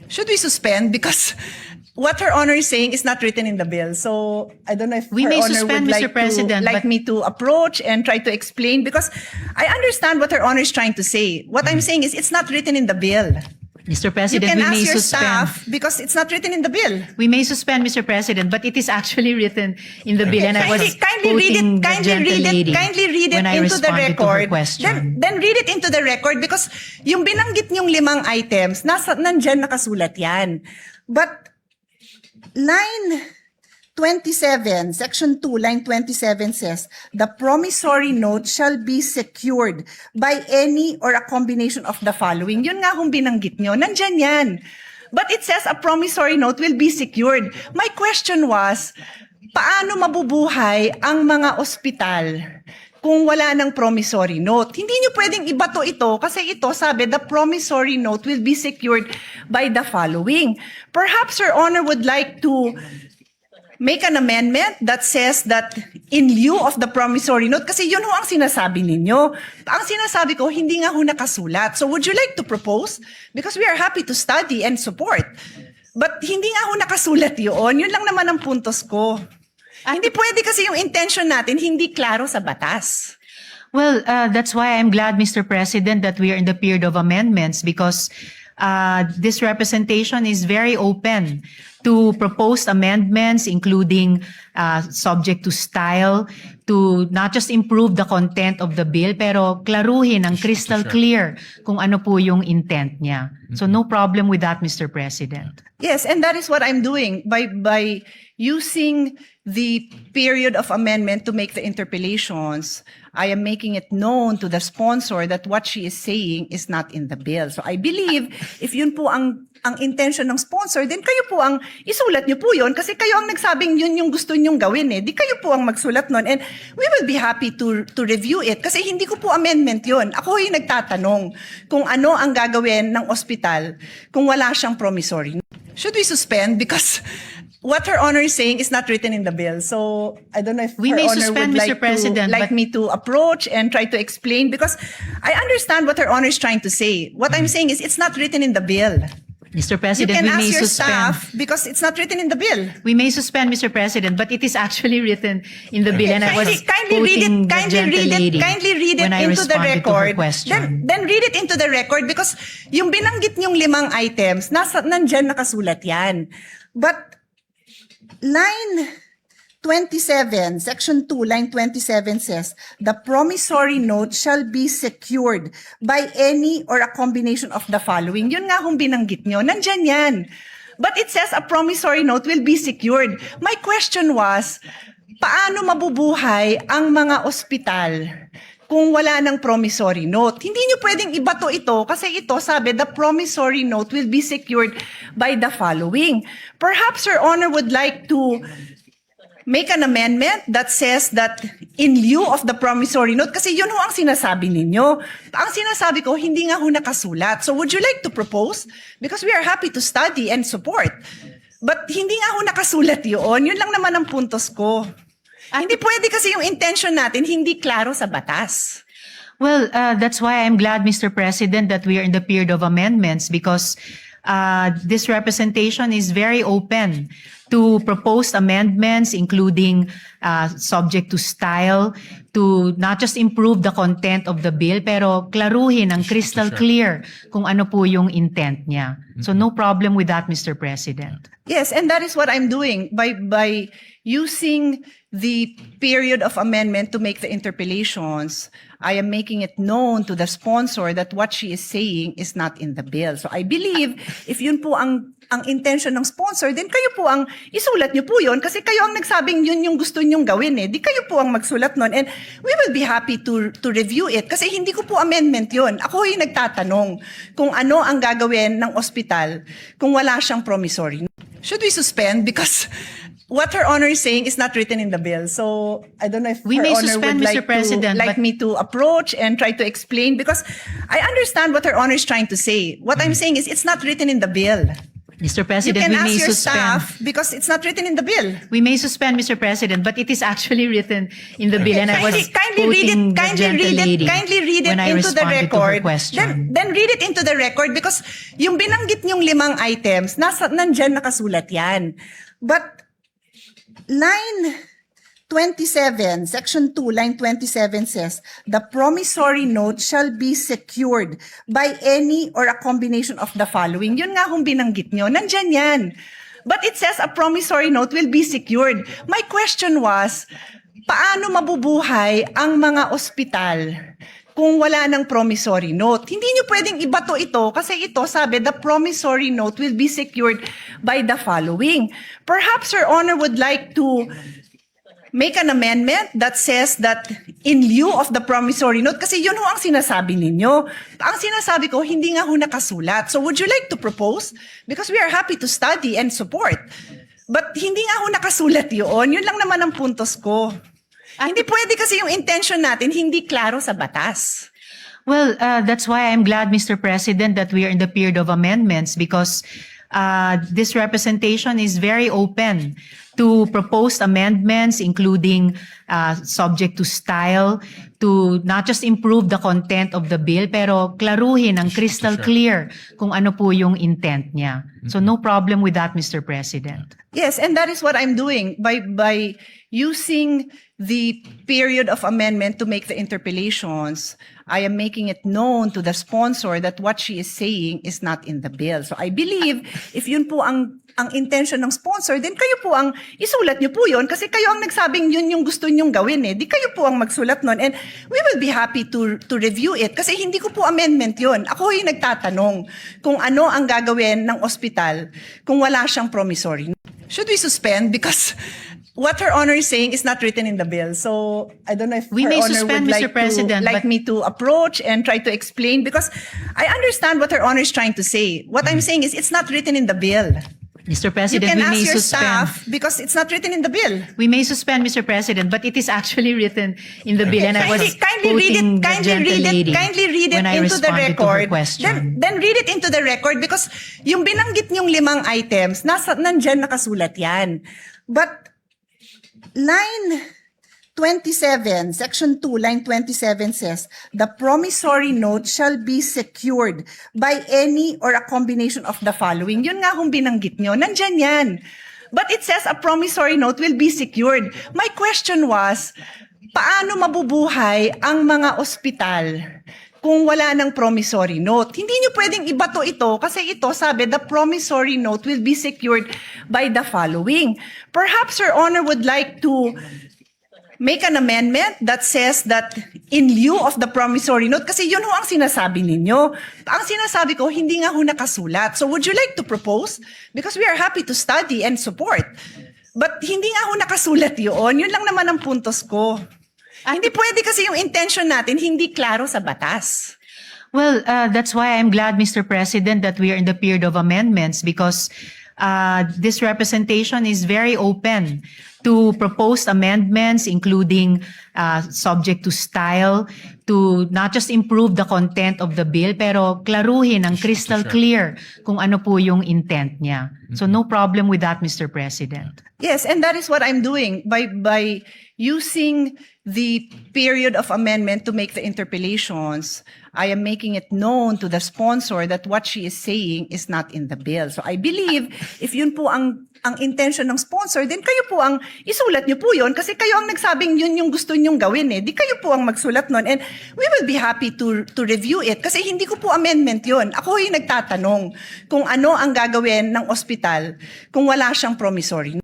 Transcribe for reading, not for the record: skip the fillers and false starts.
Should we suspend? Because what Her Honor is saying is not written in the bill. So I don't know if We Her may Honor suspend, would Mr. President, like but- me to approach and try to explain, because I understand what Her Honor is trying to say. What I'm saying is it's not written in the bill. Mr. You President, can we ask may your suspend. staff because it's not written in the bill. We may suspend, Mr. President, but it is actually written in the bill, and I was Kindly read quoting it. the gentle lady Kindly read it when I into the responded to her record. question. Then read it into the record, because yung binanggit niyong 5 items, nandyan nakasulat yan. But line 27, section 2, line 27 says, the promissory note shall be secured by any or a combination of the following. Yun nga kung binanggit nyo, nandyan yan. But it says a promissory note will be secured. My question was, paano mabubuhay ang mga ospital kung wala ng promissory note? Hindi nyo pwedeng ibato ito kasi ito sabi, the promissory note will be secured by the following. Perhaps Your Honor would like to make an amendment that says that in lieu of the promissory note, kasi yun ho ang sinasabi ninyo. Ang sinasabi ko, hindi nga ho nakasulat. So would you like to propose? Because we are happy to study and support. But hindi nga ho nakasulat yun. Yun lang naman ang puntos ko. Hindi pwede kasi yung intention natin, hindi klaro sa batas. Well, that's why I'm glad, Mr. President, that we are in the period of amendments, because this representation is very open to proposed amendments, including subject to style, to not just improve the content of the bill, pero klaruhin ng crystal clear kung ano po yung intent niya. So no problem with that, Mr. President. Yes, and that is what I'm doing by using the period of amendment to make the interpellations. I am making it known to the sponsor that what she is saying is not in the bill. So I believe if yun po ang intention ng sponsor, then kayo po ang isulat niyo po yun kasi kayo ang nagsabing yun yung gusto niyong gawin eh. Di kayo po ang magsulat nun, and we will be happy to review it kasi hindi ko po amendment yun. Ako yung nagtatanong kung ano ang gagawin ng ospital kung wala siyang promissory. Should we suspend? Because what Her Honor is saying is not written in the bill. So I don't know if We Her may Honor suspend, would Mr. President, like but- me to approach and try to explain, because I understand what Her Honor is trying to say. What I'm saying is it's not written in the bill. Mr. You President, can we may ask your suspend. staff because it's not written in the bill. We may suspend, Mr. President, but it is actually written in the bill, and I was quoting the gentle lady Kindly read it when I into the responded to her record. question. Then read it into the record, because yung binanggit niyong 5 items, nandyan nakasulat yan. But line 27, section 2, line 27 says, the promissory note shall be secured by any or a combination of the following. Yun nga kung binanggit nyo, nandyan yan. But it says a promissory note will be secured. My question was, paano mabubuhay ang mga ospital kung wala ng promissory note? Hindi nyo pwedeng ibato ito kasi ito sabi, the promissory note will be secured by the following. Perhaps Your Honor would like to make an amendment that says that in lieu of the promissory note, kasi yun ho ang sinasabi ninyo. Ang sinasabi ko, hindi nga ho nakasulat. So would you like to propose? Because we are happy to study and support. But hindi nga ho nakasulat yun. Yun lang naman ang puntos ko. Hindi pwede kasi yung intention natin, hindi klaro sa batas. Well, that's why I'm glad, Mr. President, that we are in the period of amendments, because this representation is very open to proposed amendments, including subject to style, to not just improve the content of the bill, pero klaruhin ng crystal clear kung ano po yung intent niya. So no problem with that, Mr. President. Yes, and that is what I'm doing by using the period of amendment to make the interpellations. I am making it known to the sponsor that what she is saying is not in the bill. So I believe if yun po ang intention ng sponsor, then kayo po ang isulat niyo po yun kasi kayo ang nagsabing yun yung gusto niyong gawin eh. Di kayo po ang magsulat nun, and we will be happy to review it kasi hindi ko po amendment yun. Ako yung nagtatanong kung ano ang gagawin ng ospital kung wala siyang promissory. Should we suspend? Because what Her Honor is saying is not written in the bill. So I don't know if We Her may Honor suspend, would Mr. President, like but- me to approach and try to explain, because I understand what Her Honor is trying to say. What I'm saying is it's not written in the bill. Mr. You President, can we ask may your suspend. staff because it's not written in the bill. We may suspend, Mr. President, but it is actually written in the bill, and I was Kindly read quoting it. the gentle lady Kindly read it when I into the responded to her record. question. Then read it into the record because yung binanggit niyong 5 items, nandyan nakasulat yan. But line 27, section 2, line 27 says, the promissory note shall be secured by any or a combination of the following. Yun nga kung binanggit nyo, nandyan yan. But it says a promissory note will be secured. My question was, paano mabubuhay ang mga ospital kung wala ng promissory note? Hindi nyo pwedeng ibato ito kasi ito sabi, the promissory note will be secured by the following. Perhaps Your Honor would like to make an amendment that says that in lieu of the promissory note, kasi yun ho ang sinasabi ninyo. Ang sinasabi ko, hindi nga ho nakasulat. So would you like to propose? Because we are happy to study and support. But hindi nga ho nakasulat yun. Yun lang naman ang puntos ko. Hindi pwede kasi yung intention natin, hindi klaro sa batas. Well, that's why I'm glad, Mr. President, that we are in the period of amendments because this representation is very open to proposed amendments, including subject to style, to not just improve the content of the bill, pero klaruhin ang crystal clear kung ano po yung intent niya. So no problem with that, Mr. President. Yes, and that is what I'm doing by using the period of amendment to make the interpellations. I am making it known to the sponsor that what she is saying is not in the bill. So I believe if yun po ang intention ng sponsor, then kayo po ang isulat niyo po yun kasi kayo ang nagsabing yun yung gusto niyong gawin eh. Di kayo po ang magsulat nun and we will be happy to review it kasi hindi ko po amendment yun. Ako yung nagtatanong kung ano ang gagawin ng ospital kung wala siyang promissory. Should we suspend? Because what Her Honor is saying is not written in the bill. So I don't know if We Her may Honor suspend, would Mr. President, like but- me to approach and try to explain because I understand what Her Honor is trying to say. What I'm saying is it's not written in the bill. Mr. You President, can we ask may your suspend. staff because it's not written in the bill. We may suspend, Mr. President, but it is actually written in the bill, and I was quoting the gentle lady Kindly read it when I into the responded to her record. question. Then read it into the record because yung binanggit niyong 5 items, nandyan nakasulat yan. But line 27, section 2, line 27 says, the promissory note shall be secured by any or a combination of the following. Yun nga kung binanggit nyo, nandyan yan. But it says a promissory note will be secured. My question was, paano mabubuhay ang mga ospital kung wala ng promissory note? Hindi nyo pwedeng ibato ito kasi ito sabi, the promissory note will be secured by the following. Perhaps Your Honor would like to make an amendment that says that in lieu of the promissory note, kasi yun ho ang sinasabi ninyo. Ang sinasabi ko, hindi nga ho nakasulat. So would you like to propose? Because we are happy to study and support. But hindi nga ho nakasulat yun. Yun lang naman ang puntos ko. Hindi pwede kasi yung intention natin, hindi klaro sa batas. Well, that's why I'm glad, Mr. President, that we are in the period of amendments because this representation is very open to proposed amendments, including subject to style, to not just improve the content of the bill, pero klaruhin ang crystal clear kung ano po yung intent niya. So no problem with that, Mr. President. Yes, and that is what I'm doing by using the period of amendment to make the interpellations. I am making it known to the sponsor that what she is saying is not in the bill. So I believe if yun po ang intention ng sponsor, then kayo po ang isulat niyo po yun kasi kayo ang nagsabing yun yung gusto niyong gawin eh. Di kayo po ang magsulat nun and we will be happy to review it kasi hindi ko po amendment yun. Ako yung nagtatanong kung ano ang gagawin ng ospital kung wala siyang promissory.